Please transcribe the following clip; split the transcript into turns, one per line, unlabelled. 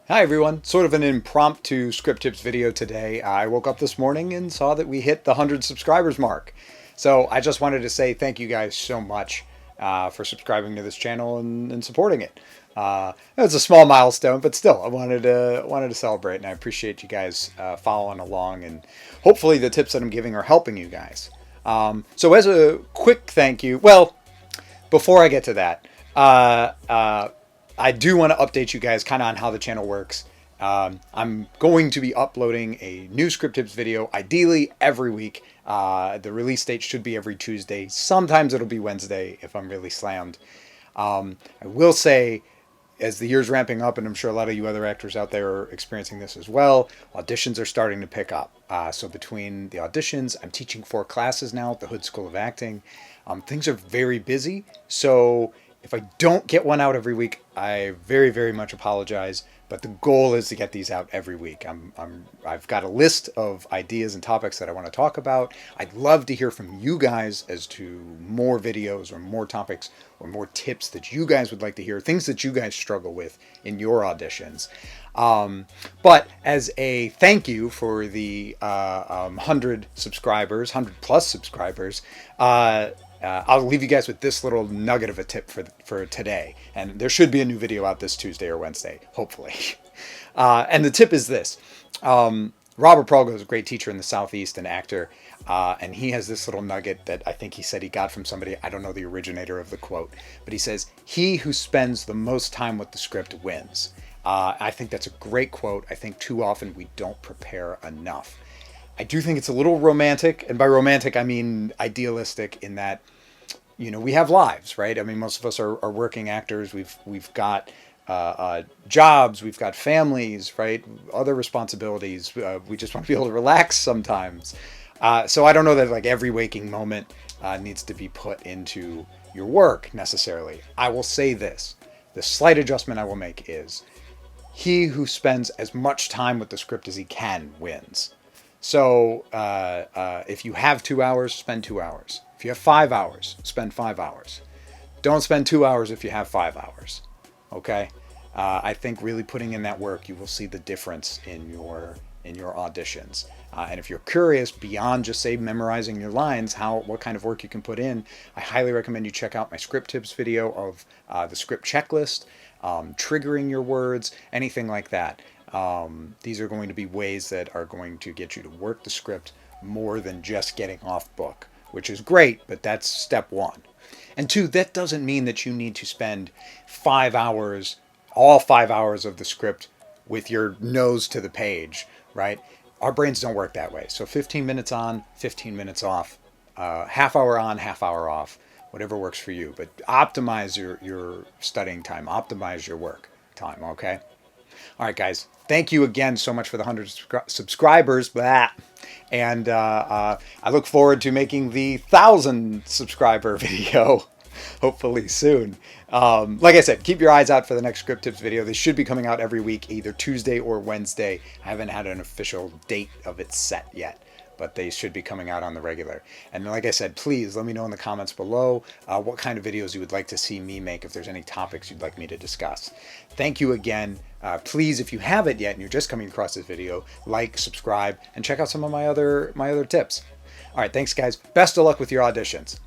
Hi everyone, sort of an impromptu script tips video today. I woke up this morning and saw that we hit the 100 subscribers mark. So I just wanted to say thank you guys so much for subscribing to this channel and supporting it. It's a small milestone, but still, I wanted to celebrate, and I appreciate you guys following along, and hopefully the tips that I'm giving are helping you guys. So as a quick thank you, well, before I get to that, I do want to update you guys kind of on how the channel works. I'm going to be uploading a new script tips video, ideally every week. The release date should be every Tuesday. Sometimes it'll be Wednesday if I'm really slammed. I will say, as the year's ramping up, and I'm sure a lot of you other actors out there are experiencing this as well, auditions are starting to pick up. So between the auditions, I'm teaching 4 classes now at the Hood School of Acting. Things are very busy, so if I don't get one out every week, I very, very much apologize. But the goal is to get these out every week. I've got a list of ideas and topics that I want to talk about. I'd love to hear from you guys as to more videos or more topics or more tips that you guys would like to hear, things that you guys struggle with in your auditions. But as a thank you for the 100 subscribers, 100 plus subscribers, I'll leave you guys with this little nugget of a tip for today. And there should be a new video out this Tuesday or Wednesday, hopefully. And the tip is this. Robert Prolgo is a great teacher in the Southeast, an actor. And he has this little nugget that I think he said he got from somebody. I don't know the originator of the quote. But he says, "He who spends the most time with the script wins." I think that's a great quote. I think too often we don't prepare enough. I do think it's a little romantic. And by romantic, I mean idealistic in that, you know, we have lives, right? I mean, most of us are working actors. We've got jobs, we've got families, right? Other responsibilities. We just want to be able to relax sometimes. So I don't know that like every waking moment needs to be put into your work necessarily. I will say this. The slight adjustment I will make is he who spends as much time with the script as he can wins. So if you have 2 hours, spend 2 hours. If you have 5 hours, spend 5 hours. Don't spend 2 hours if you have 5 hours. Okay? I think really putting in that work, you will see the difference in your auditions. And if you're curious beyond just say memorizing your lines, what kind of work you can put in, I highly recommend you check out my script tips video of the script checklist, triggering your words, anything like that. These are going to be ways that are going to get you to work the script more than just getting off book, which is great, but that's step 1. And 2, that doesn't mean that you need to spend 5 hours, all 5 hours of the script with your nose to the page, right? Our brains don't work that way. So 15 minutes on, 15 minutes off, half hour on, half hour off, whatever works for you. But optimize your studying time, optimize your work time, okay? All right, guys. Thank you again so much for the 100 subscribers. Blah. And I look forward to making the 1,000 subscriber video, hopefully soon. Like I said, keep your eyes out for the next script tips video. They should be coming out every week, either Tuesday or Wednesday. I haven't had an official date of it set yet, but they should be coming out on the regular. And like I said, please let me know in the comments below what kind of videos you would like to see me make, if there's any topics you'd like me to discuss. Thank you again. Please, if you haven't yet and you're just coming across this video, like, subscribe, and check out some of my other tips. All right, thanks guys. Best of luck with your auditions.